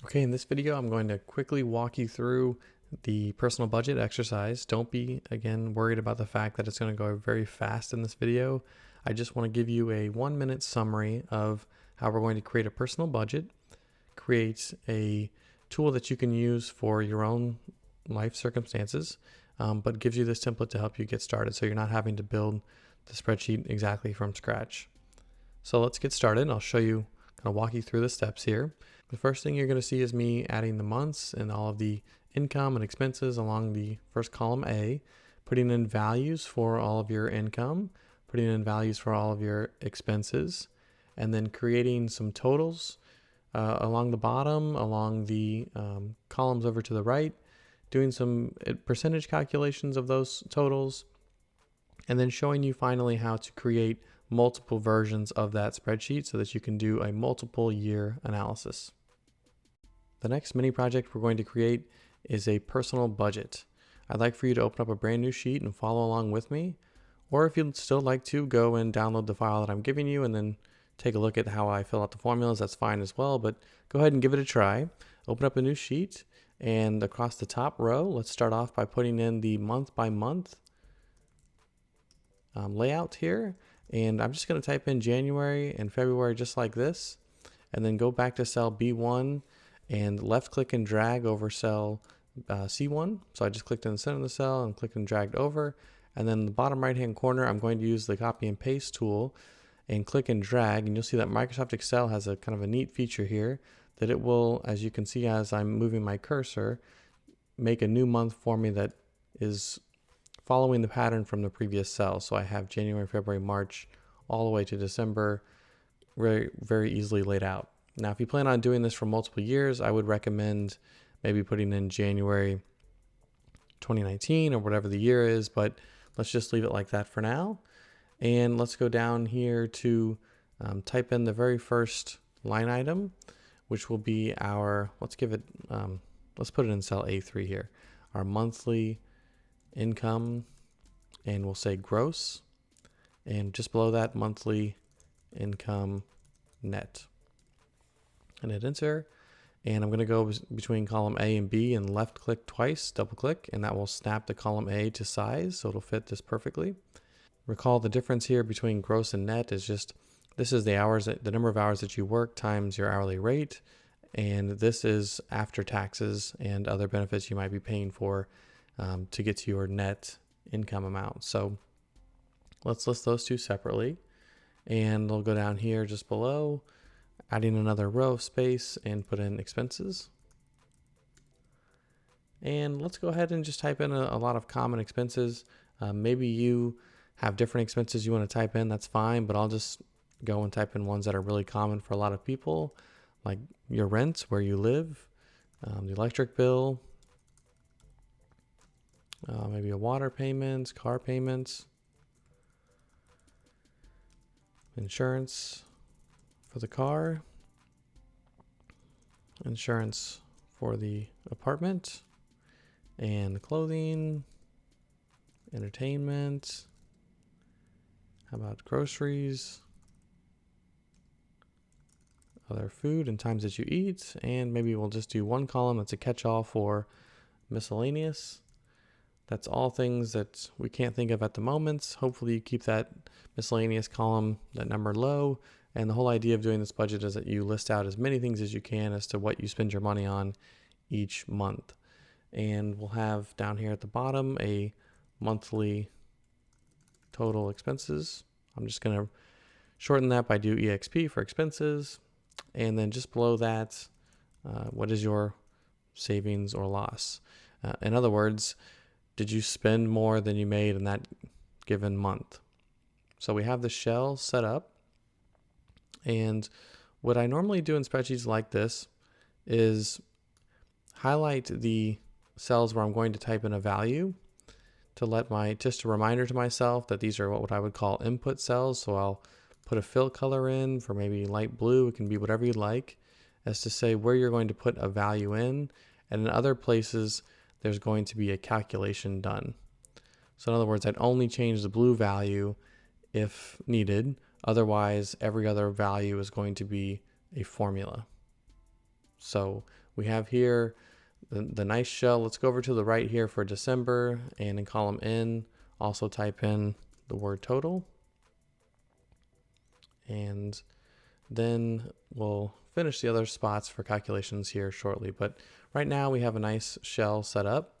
Okay, in this video, I'm going to quickly walk you through the personal budget exercise. Don't be, again, worried about the fact that it's going to go very fast in this video. I just want to give you a 1-minute summary of how we're going to create a personal budget, create a tool that you can use for your own life circumstances, but gives you this template to help you get started so you're not having to build the spreadsheet exactly from scratch. So let's get started. I'll show you, kind of walk you through the steps here. The first thing you're going to see is me adding the months and all of the income and expenses along the first column A, putting in values for all of your income, putting in values for all of your expenses, and then creating some totals along the bottom, along the columns over to the right, doing some percentage calculations of those totals, and then showing you finally how to create multiple versions of that spreadsheet so that you can do a multiple year analysis. The next mini project we're going to create is a personal budget. I'd like for you to open up a brand new sheet and follow along with me. Or if you'd still like to, go and download the file that I'm giving you and then take a look at how I fill out the formulas. That's fine as well, but go ahead and give it a try. Open up a new sheet, and across the top row, let's start off by putting in the month by month layout here. And I'm just going to type in January and February just like this, and then go back to cell B1 and left click and drag over cell C1. So I just clicked in the center of the cell and clicked and dragged over. And then in the bottom right hand corner, I'm going to use the copy and paste tool and click and drag. And you'll see that Microsoft Excel has a kind of a neat feature here that it will, as you can see as I'm moving my cursor, make a new month for me that is following the pattern from the previous cell. So I have January, February, March, all the way to December, very, very easily laid out. Now, if you plan on doing this for multiple years, I would recommend maybe putting in January 2019 or whatever the year is, but let's just leave it like that for now. And let's go down here to type in the very first line item, which will be our, let's put it in cell A3 here, our monthly income, and we'll say gross, and just below that, monthly income net. And hit enter, and I'm going to go between column A and B and left click twice, double click, and that will snap the column A to size, so it'll fit this perfectly. Recall the difference here between gross and net is just, this is the hours, the number of hours that you work times your hourly rate, and this is after taxes and other benefits you might be paying for to get to your net income amount. So let's list those two separately, and we'll go down here just below, adding another row of space and put in expenses. And let's go ahead and just type in a lot of common expenses. Maybe you have different expenses you want to type in, that's fine, but I'll just go and type in ones that are really common for a lot of people, like your rent, where you live, the electric bill, maybe a water payment, car payments, insurance for the car, insurance for the apartment, and clothing, entertainment. How about groceries, other food and times that you eat, and maybe we'll just do one column that's a catch-all for miscellaneous. That's all things that we can't think of at the moment. Hopefully you keep that miscellaneous column, that number low. And the whole idea of doing this budget is that you list out as many things as you can as to what you spend your money on each month. And we'll have down here at the bottom a monthly total expenses. I'm just going to shorten that by do EXP for expenses. And then just below that, what is your savings or loss? In other words, did you spend more than you made in that given month? So we have the shell set up. And what I normally do in spreadsheets like this is highlight the cells where I'm going to type in a value to just a reminder to myself that these are what I would call input cells. So I'll put a fill color in for maybe light blue. It can be whatever you like, as to say where you're going to put a value in. And in other places, there's going to be a calculation done. So in other words, I'd only change the blue value if needed. Otherwise, every other value is going to be a formula. So we have here the nice shell. Let's go over to the right here for December, and in column N, also type in the word total. And then we'll finish the other spots for calculations here shortly. But right now we have a nice shell set up.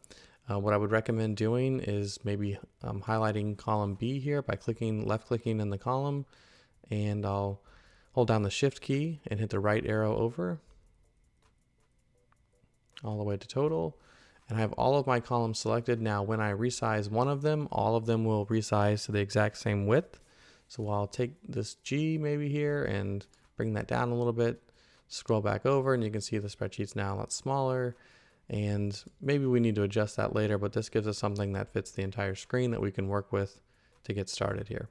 What I would recommend doing is maybe highlighting column B here by left clicking in the column, and I'll hold down the shift key and hit the right arrow over all the way to total. And I have all of my columns selected. Now when I resize one of them, all of them will resize to the exact same width. So I'll take this G maybe here and bring that down a little bit, scroll back over, and you can see the spreadsheet's now a lot smaller. And maybe we need to adjust that later, but this gives us something that fits the entire screen that we can work with to get started here.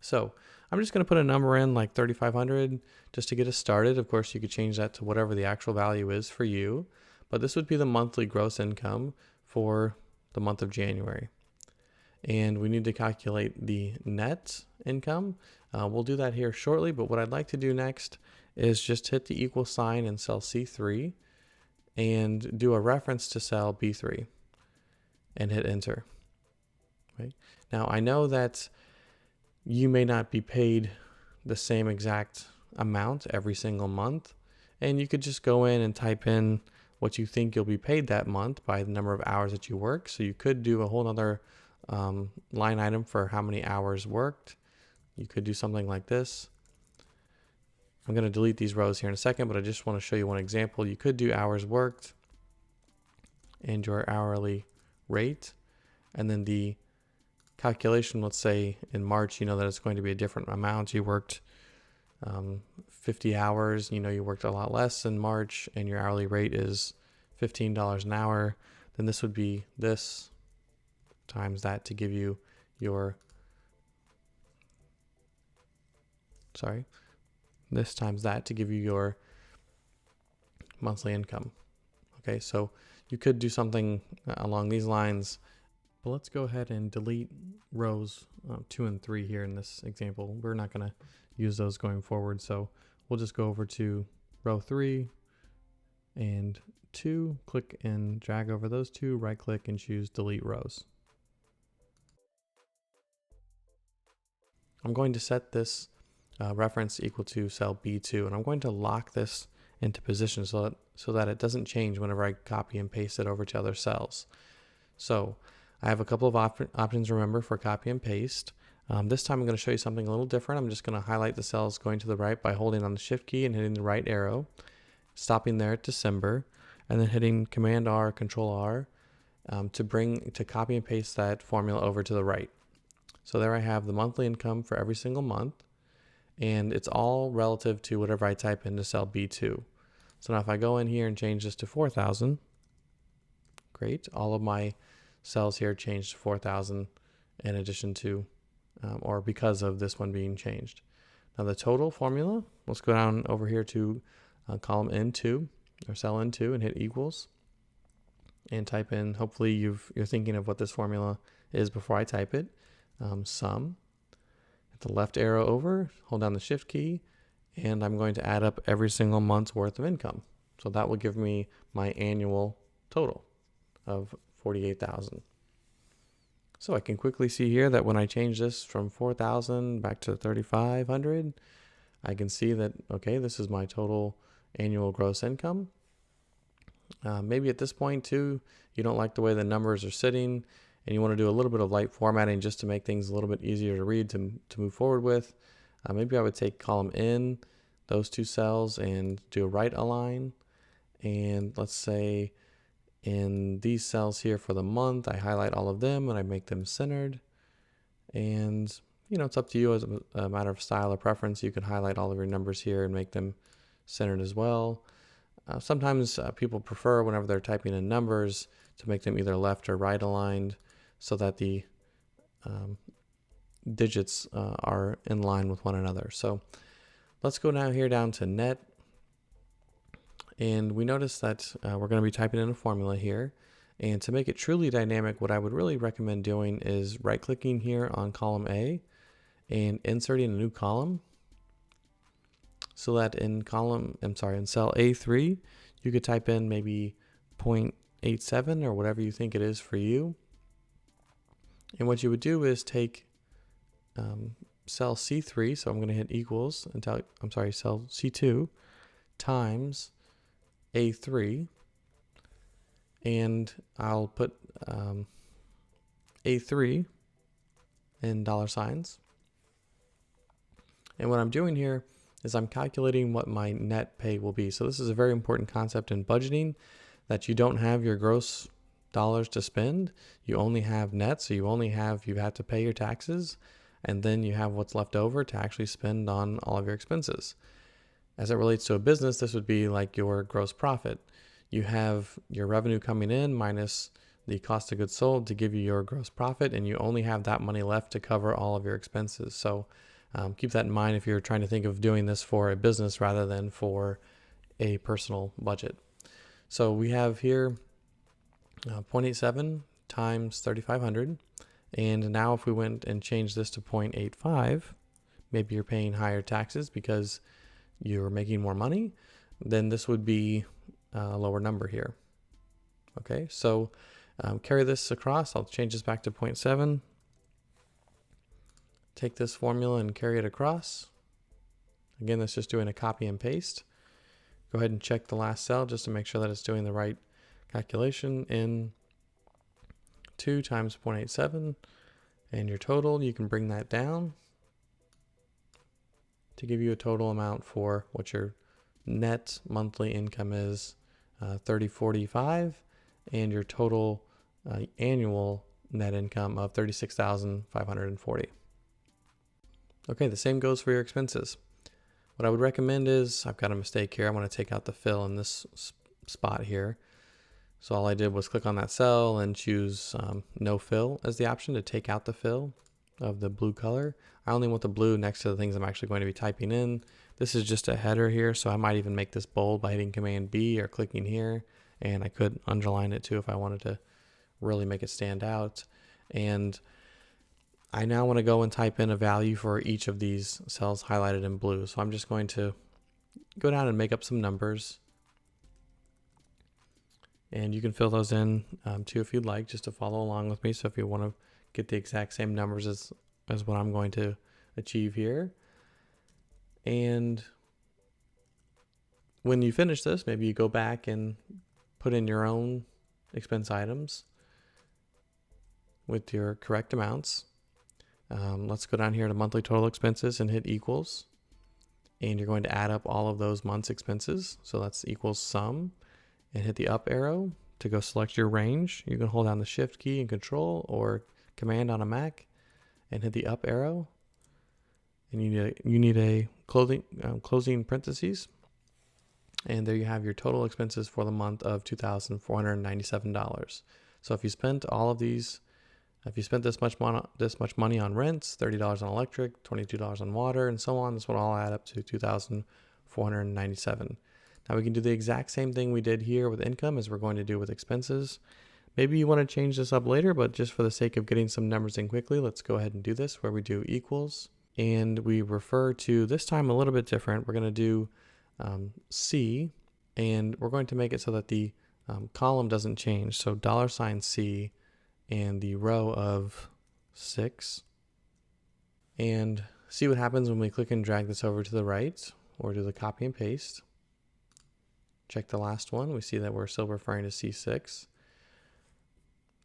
So I'm just going to put a number in like 3,500 just to get us started. Of course, you could change that to whatever the actual value is for you, but this would be the monthly gross income for the month of January. And we need to calculate the net income. We'll do that here shortly, but what I'd like to do next is just hit the equal sign in cell C3 and do a reference to cell B3 and hit enter. Right? Now I know that you may not be paid the same exact amount every single month, and you could just go in and type in what you think you'll be paid that month by the number of hours that you work. So you could do a whole other line item for how many hours worked. You could do something like this. I'm going to delete these rows here in a second, but I just want to show you one example. You could do hours worked and your hourly rate, and then the calculation, let's say in March, you know that it's going to be a different amount. You worked 50 hours, you know you worked a lot less in March, and your hourly rate is $15 an hour. Then this would be this times that to give you your, this times that to give you your monthly income. Okay, so you could do something along these lines, but let's go ahead and delete rows 2 and 3 here in this example. We're not going to use those going forward, so we'll just go over to row 3 and 2, click and drag over those two, right click and choose delete rows. I'm going to set this reference equal to cell B2, and I'm going to lock this into position so that it doesn't change whenever I copy and paste it over to other cells. So I have a couple of options, remember, for copy and paste. This time I'm going to show you something a little different. I'm just going to highlight the cells going to the right by holding on the shift key and hitting the right arrow, stopping there at December, and then hitting Command R, Control R to copy and paste that formula over to the right. So there I have the monthly income for every single month, and it's all relative to whatever I type into cell B2. So now if I go in here and change this to 4,000, great, all of my cells here changed to 4,000 in addition to, or because of this one being changed. Now the total formula, let's go down over here to column N2, or cell N2, and hit equals, and type in, hopefully you're thinking of what this formula is before I type it, sum. Hit the left arrow over, hold down the shift key, and I'm going to add up every single month's worth of income. So that will give me my annual total of 48,000. So I can quickly see here that when I change this from 4,000 back to 3,500, I can see that, okay, this is my total annual gross income. Maybe at this point too, you don't like the way the numbers are sitting, and you want to do a little bit of light formatting just to make things a little bit easier to read to move forward with. Maybe I would take column N, those two cells, and do a right align. And let's say in these cells here for the month, I highlight all of them and I make them centered. And you know, it's up to you as a matter of style or preference. You can highlight all of your numbers here and make them centered as well. Sometimes people prefer, whenever they're typing in numbers, to make them either left or right aligned so that the digits are in line with one another. So let's go now here down to net. And we notice that we're going to be typing in a formula here. And to make it truly dynamic, what I would really recommend doing is right-clicking here on column A and inserting a new column, so that in cell A3, You could type in maybe 0.87 or whatever you think it is for you. And what you would do is take cell C3, so I'm going to hit equals until, cell C2 times A3, and I'll put A3 in dollar signs. And what I'm doing here is I'm calculating what my net pay will be. So this is a very important concept in budgeting, that you don't have your gross dollars to spend. You only have net, so you have to pay your taxes, and then you have what's left over to actually spend on all of your expenses. As it relates to a business, this would be like your gross profit. You have your revenue coming in minus the cost of goods sold to give you your gross profit, and you only have that money left to cover all of your expenses. So keep that in mind if you're trying to think of doing this for a business rather than for a personal budget. So we have here 0.87 times 3,500. And now if we went and changed this to 0.85, maybe you're paying higher taxes because you're making more money, then this would be a lower number here. Okay, so carry this across. I'll change this back to 0.7. Take this formula and carry it across. Again, that's just doing a copy and paste. Go ahead and check the last cell just to make sure that it's doing the right calculation. In 2 times 0.87, and your total, you can bring that down to give you a total amount for what your net monthly income is, $30.45, and your total annual net income of $36,540. Okay, the same goes for your expenses. What I would recommend is, I've got a mistake here. I want to take out the fill in this spot here. So all I did was click on that cell and choose no fill as the option to take out the fill of the blue color. I only want the blue next to the things I'm actually going to be typing in. This is just a header here, so I might even make this bold by hitting Command B or clicking here, and I could underline it too if I wanted to really make it stand out. And I now want to go and type in a value for each of these cells highlighted in blue. So I'm just going to go down and make up some numbers. And you can fill those in too if you'd like, just to follow along with me. So if you want to get the exact same numbers as what I'm going to achieve here. And when you finish this, maybe you go back and put in your own expense items with your correct amounts. Let's go down here to monthly total expenses and hit equals. And you're going to add up all of those month's expenses. So that's equals sum, and hit the up arrow to go select your range. You can hold down the shift key and control or command on a Mac and hit the up arrow. And you need a closing parentheses. And there you have your total expenses for the month of $2,497. So if you spent all of these, if you spent this much money on rents, $30 on electric, $22 on water, and so on, this would all add up to $2,497. Now we can do the exact same thing we did here with income as we're going to do with expenses. Maybe you want to change this up later, but just for the sake of getting some numbers in quickly, let's go ahead and do this where we do equals. And we refer to, this time a little bit different, we're going to do C, and we're going to make it so that the column doesn't change. So $C and the row of 6. And see what happens when we click and drag this over to the right, or do the copy and paste. Check the last one. We see that we're still referring to C6.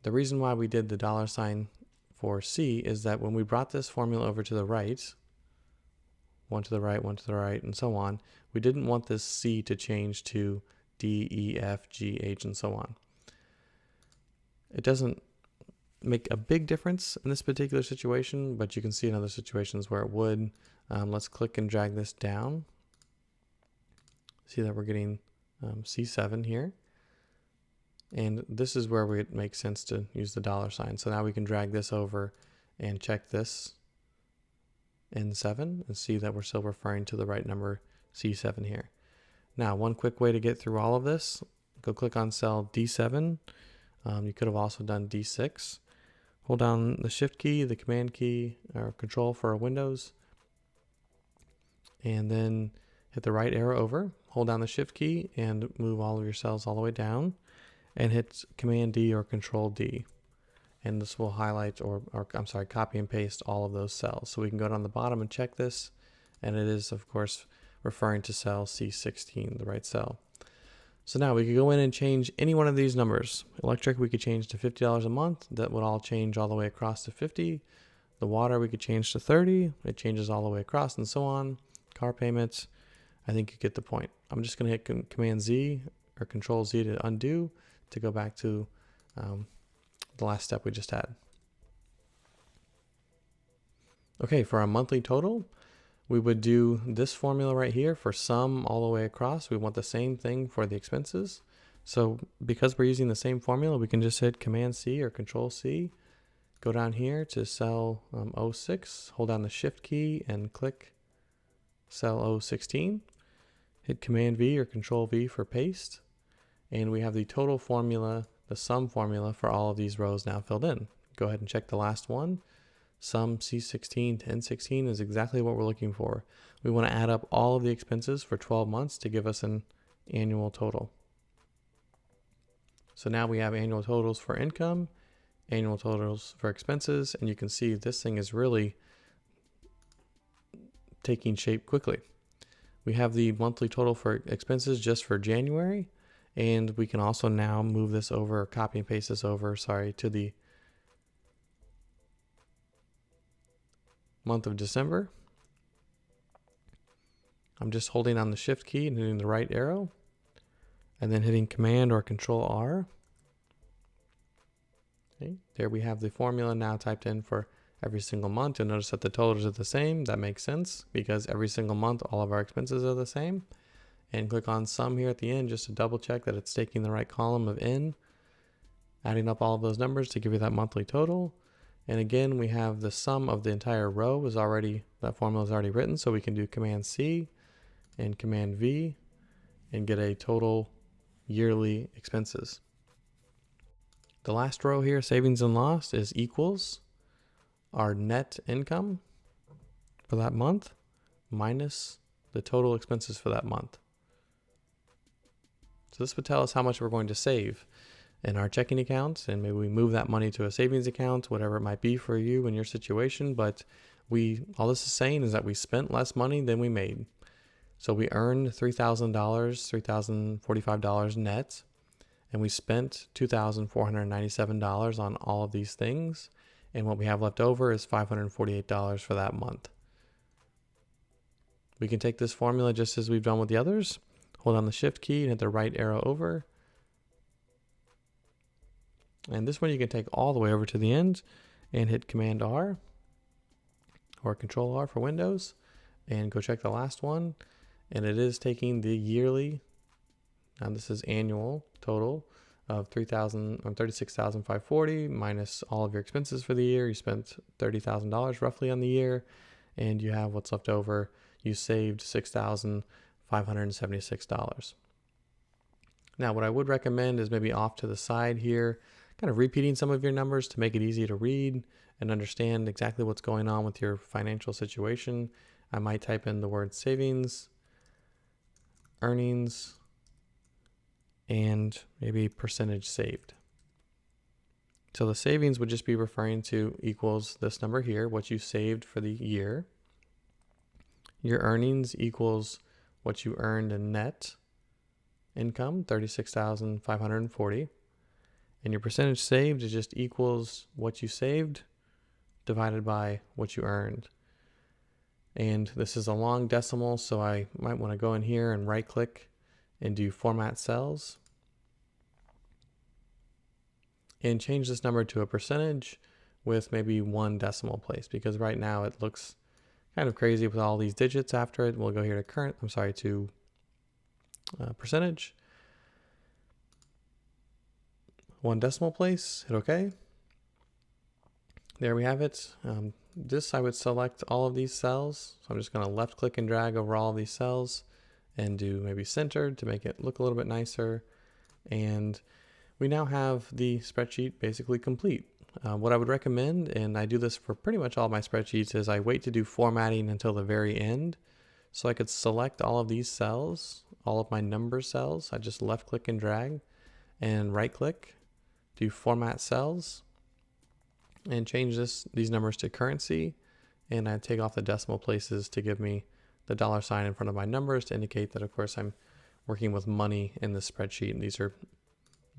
The reason why we did the $sign for C is that when we brought this formula over to the right, one to the right, one to the right, and so on, we didn't want this C to change to D, E, F, G, H, and so on. It doesn't make a big difference in this particular situation, but you can see in other situations where it would. Let's click and drag this down. See that we're getting C7 here. And this is where it makes sense to use the $sign. So now we can drag this over and check this in 7 and see that we're still referring to the right number, C7 here. Now, one quick way to get through all of this, go click on cell D7. You could have also done D6. Hold down the shift key, the command key, or control for Windows, and then hit the right arrow over, hold down the shift key and move all of your cells all the way down, and hit Command D or Control D. And this will highlight or I'm sorry, copy and paste all of those cells. So we can go down the bottom and check this, and it is of course referring to cell C16, the right cell. So now we could go in and change any one of these numbers. Electric we could change to $50 a month. That would all change all the way across to 50. The water we could change to 30. It changes all the way across and so on. Car payments, I think you get the point. I'm just going to hit Command Z or Control Z to undo to go back to the last step we just had. Okay, for our monthly total, we would do this formula right here for sum all the way across. We want the same thing for the expenses. So because we're using the same formula, we can just hit Command C or Control C, go down here to cell 06, hold down the Shift key and click cell 016, hit Command V or Control V for paste, and we have the total formula, the sum formula for all of these rows now filled in. Go ahead and check the last one. Sum C16 to N16 is exactly what we're looking for. We want to add up all of the expenses for 12 months to give us an annual total. So now we have annual totals for income, annual totals for expenses, and you can see this thing is really taking shape quickly. We have the monthly total for expenses just for January, and we can also now move this over, copy and paste this over, to the month of December. I'm just holding on the Shift key and hitting the right arrow, and then hitting Command or Control R. Okay, there we have the formula now typed in for every single month. You'll notice that the totals are the same. That makes sense because every single month all of our expenses are the same. And click on sum here at the end just to double check that it's taking the right column of N, adding up all of those numbers to give you that monthly total. And again, we have the sum of the entire row is already, that formula is already written, so we can do Command C and Command V and get a total yearly expenses. The last row here, savings and loss, is equals our net income for that month minus the total expenses for that month. So this would tell us how much we're going to save in our checking accounts, and maybe we move that money to a savings account, whatever it might be for you in your situation. But all this is saying is that we spent less money than we made. So we earned $3,000, $3,045 net, and we spent $2,497 on all of these things. And what we have left over is $548 for that month. We can take this formula just as we've done with the others. Hold on the Shift key and hit the right arrow over. And this one you can take all the way over to the end and hit Command R or Control R for Windows and go check the last one. And it is taking the yearly, and this is annual total of $36,540 minus all of your expenses for the year. You spent $30,000 roughly on the year, and you have what's left over. You saved $6,576. Now, what I would recommend is maybe off to the side here, kind of repeating some of your numbers to make it easy to read and understand exactly what's going on with your financial situation. I might type in the word savings, earnings, and maybe percentage saved. So the savings would just be referring to equals this number here, what you saved for the year. Your earnings equals what you earned in net income, $36,540. And your percentage saved is just equals what you saved divided by what you earned. And this is a long decimal, so I might want to go in here and right click and do Format Cells and change this number to a percentage with maybe one decimal place, because right now it looks kind of crazy with all these digits after it. We'll go here to percentage. One decimal place, hit OK. There we have it. I would select all of these cells. So I'm just going to left click and drag over all of these cells and do maybe centered to make it look a little bit nicer. And we now have the spreadsheet basically complete. What I would recommend, and I do this for pretty much all my spreadsheets, is I wait to do formatting until the very end. So I could select all of these cells, all of my number cells. I just left click and drag and right click, do format cells, and change these numbers to currency. And I take off the decimal places to give me the dollar sign in front of my numbers to indicate that, of course, I'm working with money in the spreadsheet. And these are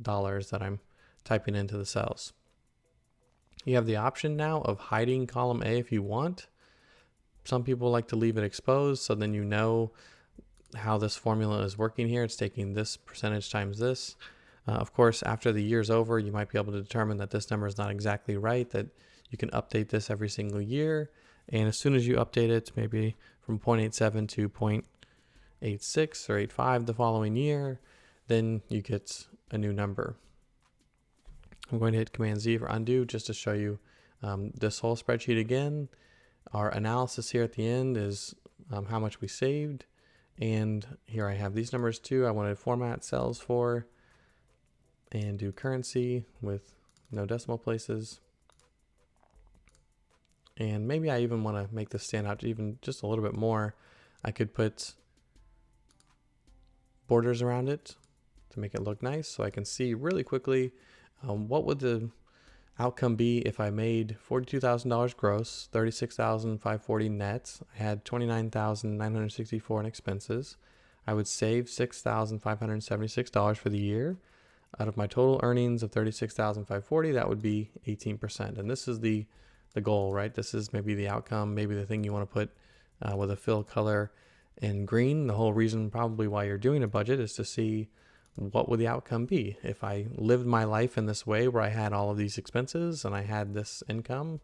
dollars that I'm typing into the cells. You have the option now of hiding column A if you want. Some people like to leave it exposed, so then you know how this formula is working here. It's taking this percentage times this. Of course, after the year's over, you might be able to determine that this number is not exactly right, that you can update this every single year. And as soon as you update it, maybe from 0.87 to 0.86 or 0.85 the following year, then you get a new number. I'm going to hit Command Z for undo just to show you this whole spreadsheet again. Our analysis here at the end is how much we saved. And here I have these numbers too. I wanted format cells for and do currency with no decimal places. And maybe I even want to make this stand out even just a little bit more. I could put borders around it to make it look nice so I can see really quickly what would the outcome be if I made $42,000 gross, $36,540 net. I had $29,964 in expenses. I would save $6,576 for the year. Out of my total earnings of $36,540, that would be 18%. And this is the goal, right? This is maybe the outcome, maybe the thing you want to put with a fill color in green. The whole reason probably why you're doing a budget is to see what would the outcome be. If I lived my life in this way where I had all of these expenses and I had this income,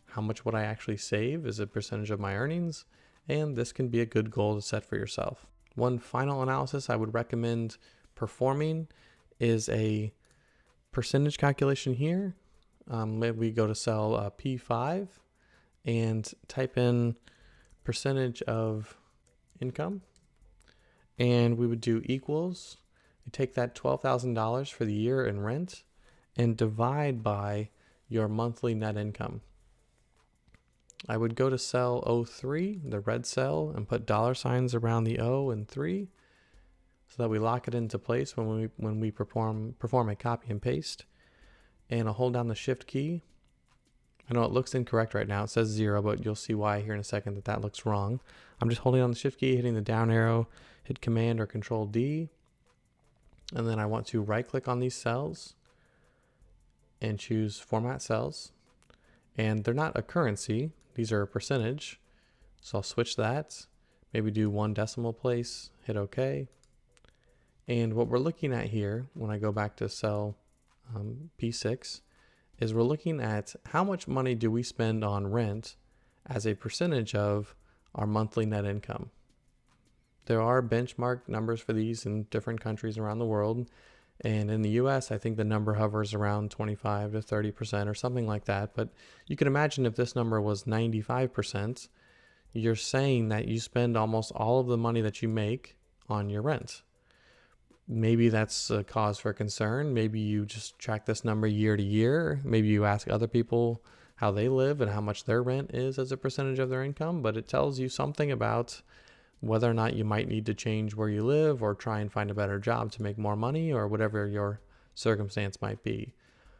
how much would I actually save as a percentage of my earnings? And this can be a good goal to set for yourself. One final analysis I would recommend performing is a percentage calculation here. Maybe we go to cell P5 and type in percentage of income, and we would do equals. You take that $12,000 for the year in rent and divide by your monthly net income. I would go to cell O3, the red cell, and put dollar signs around the O and 3 so that we lock it into place when we perform a copy and paste. And I'll hold down the shift key. I know it looks incorrect right now. It says 0, but you'll see why here in a second that looks wrong. I'm just holding on the shift key, hitting the down arrow, hit Command or Control D. And then I want to right click on these cells and choose Format Cells. And they're not a currency, these are a percentage. So I'll switch that, maybe do 1 decimal place, hit OK. And what we're looking at here, when I go back to cell P6, is we're looking at how much money do we spend on rent as a percentage of our monthly net income. There are benchmark numbers for these in different countries around the world. And in the US, I think the number hovers around 25 to 30% or something like that. But you can imagine if this number was 95%, you're saying that you spend almost all of the money that you make on your rent. Maybe that's a cause for concern. Maybe you just track this number year to year. Maybe you ask other people how they live and how much their rent is as a percentage of their income. But it tells you something about whether or not you might need to change where you live or try and find a better job to make more money or whatever your circumstance might be.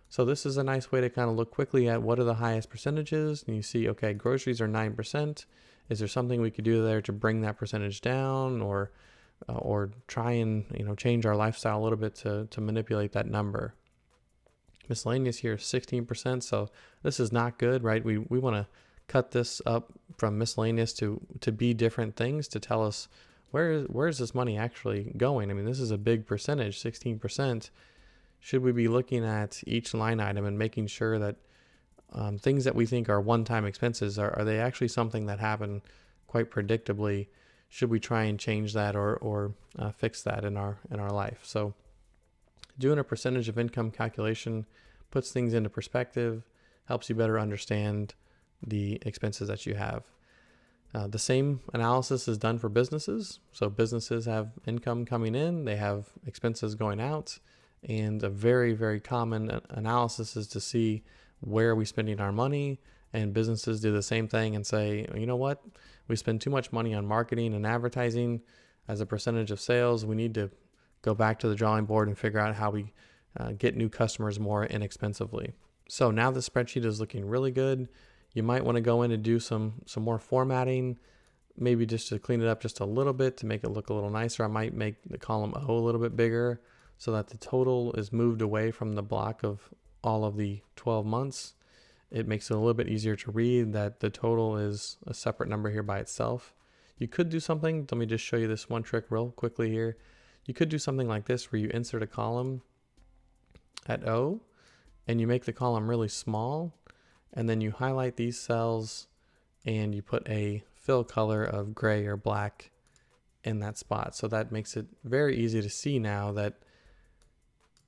So this is a nice way to kind of look quickly at what are the highest percentages. And you see, okay, groceries are 9%. Is there something we could do there to bring that percentage down or try and change our lifestyle a little bit to manipulate that number? Miscellaneous here is 16%. So this is not good, right? We want to cut this up from miscellaneous to be different things to tell us where is this money actually going. I mean, this is a big percentage, 16%. Should we be looking at each line item and making sure that things that we think are one-time expenses, are they actually something that happen quite predictably? Should we try and change that or fix that in our life? So doing a percentage of income calculation puts things into perspective, helps you better understand the expenses that you have. The same analysis is done for businesses. So businesses have income coming in, they have expenses going out, and a very, very common analysis is to see where are we spending our money And businesses do the same thing and say, you know what, we spend too much money on marketing and advertising as a percentage of sales. We need to go back to the drawing board and figure out how we get new customers more inexpensively. So now the spreadsheet is looking really good. You might want to go in and do some more formatting, maybe just to clean it up just a little bit to make it look a little nicer. I might make the column O a little bit bigger so that the total is moved away from the block of all of the 12 months. It makes it a little bit easier to read that the total is a separate number here by itself. You could do something, let me just show you this one trick real quickly here. You could do something like this where you insert a column at O and you make the column really small, and then you highlight these cells and you put a fill color of gray or black in that spot. So that makes it very easy to see now that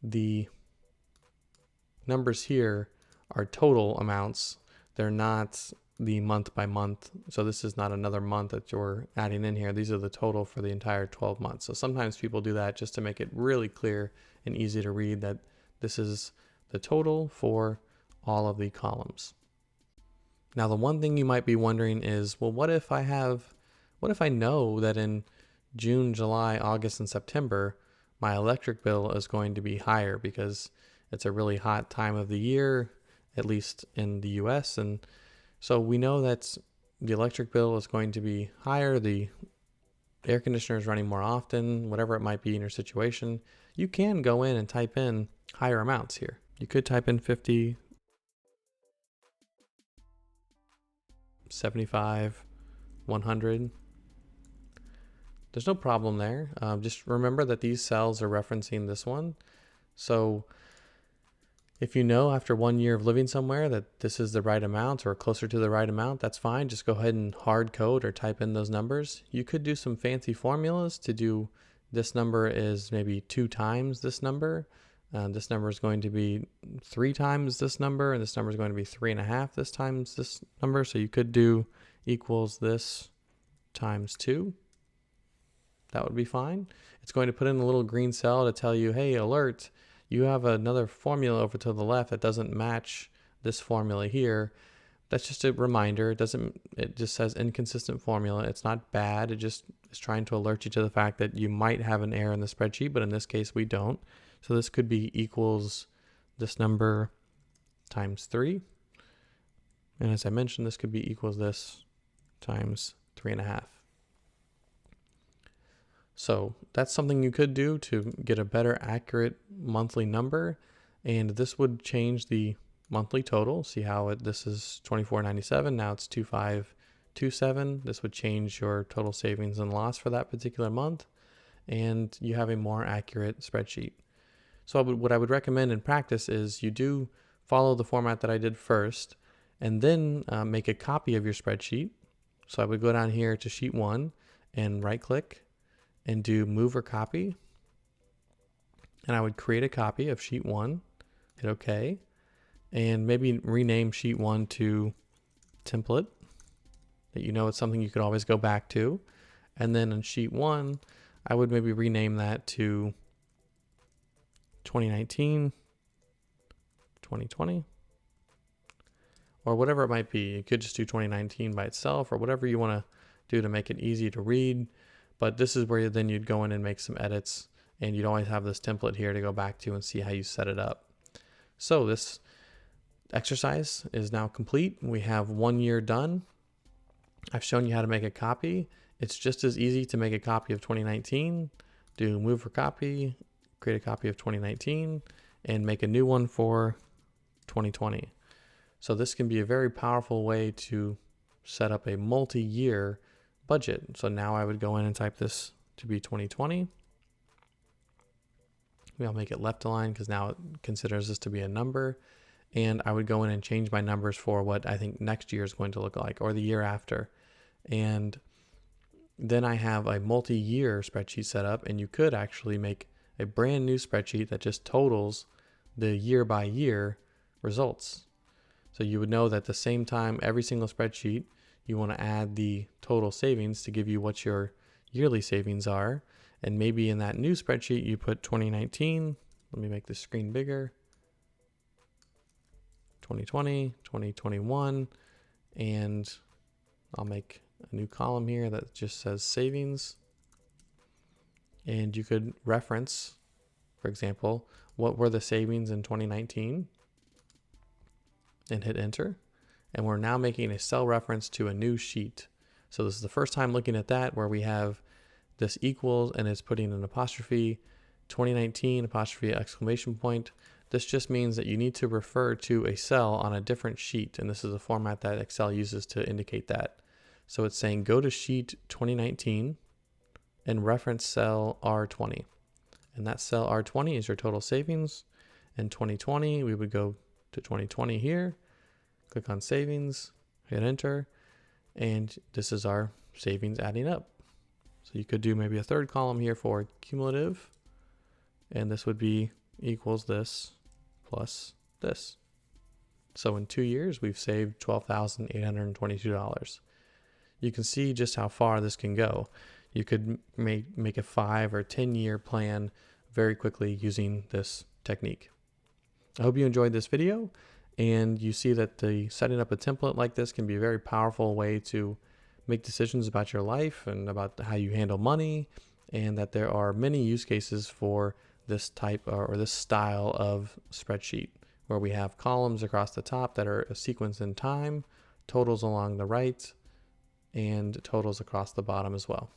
the numbers here are total amounts. They're not the month by month. So this is not another month that you're adding in here. These are the total for the entire 12 months. So sometimes people do that just to make it really clear and easy to read that this is the total for all of the columns. Now, the one thing you might be wondering is, well, what if I know that in June, July, August, and September, my electric bill is going to be higher because it's a really hot time of the year, at least in the US. And so we know that the electric bill is going to be higher, the air conditioner is running more often, whatever it might be in your situation. You can go in and type in higher amounts here. You could type in 50, 75, 100. There's no problem there. Just remember that these cells are referencing this one. So if you know after 1 year of living somewhere that this is the right amount or closer to the right amount, that's fine. Just go ahead and hard code or type in those numbers. You could do some fancy formulas to do this number is maybe 2 times this number. This number is going to be 3 times this number, and this number is going to be 3.5 this times this number. So you could do equals this times 2. That would be fine. It's going to put in a little green cell to tell you, hey, alert, you have another formula over to the left that doesn't match this formula here. That's just a reminder. It just says inconsistent formula. It's not bad. It just is trying to alert you to the fact that you might have an error in the spreadsheet, but in this case we don't. So this could be equals this number times 3. And as I mentioned, this could be equals this times 3.5. So that's something you could do to get a better accurate monthly number. And this would change the monthly total. See how this is $24.97. Now it's $25.27. This would change your total savings and loss for that particular month. And you have a more accurate spreadsheet. So what I would recommend in practice is you do follow the format that I did first, and then make a copy of your spreadsheet. So I would go down here to sheet 1 and right click and do move or copy. And I would create a copy of sheet 1, hit OK, and maybe rename sheet 1 to template, that you know it's something you could always go back to. And then in sheet 1, I would maybe rename that to 2019, 2020, or whatever it might be. You could just do 2019 by itself or whatever you want to do to make it easy to read. But this is where then you'd go in and make some edits, and you'd always have this template here to go back to and see how you set it up. So this exercise is now complete. We have 1 year done. I've shown you how to make a copy. It's just as easy to make a copy of 2019, do move for copy, create a copy of 2019, and make a new one for 2020. So this can be a very powerful way to set up a multi-year budget. So now I would go in and type this to be 2020. I'll make it left aligned because now it considers this to be a number. And I would go in and change my numbers for what I think next year is going to look like, or the year after. And then I have a multi-year spreadsheet set up, and you could actually make a brand new spreadsheet that just totals the year by year results. So you would know that at the same time, every single spreadsheet, you want to add the total savings to give you what your yearly savings are. And maybe in that new spreadsheet, you put 2019. Let me make the screen bigger. 2020, 2021. and I'll make a new column here that just says savings. And you could reference, for example, what were the savings in 2019 and hit enter. And we're now making a cell reference to a new sheet. So this is the first time looking at that where we have this equals and it's putting an apostrophe, 2019 apostrophe exclamation point. This just means that you need to refer to a cell on a different sheet. And this is the format that Excel uses to indicate that. So it's saying go to sheet 2019 and reference cell R20. And that cell R20 is your total savings. In 2020, we would go to 2020 here, click on savings, hit enter, and this is our savings adding up. So you could do maybe a third column here for cumulative, and this would be equals this plus this. So in 2 years, we've saved $12,822. You can see just how far this can go. You could make a 5 or 10 year plan very quickly using this technique. I hope you enjoyed this video and you see that setting up a template like this can be a very powerful way to make decisions about your life and about how you handle money, and that there are many use cases for this type or this style of spreadsheet where we have columns across the top that are a sequence in time, totals along the right, and totals across the bottom as well.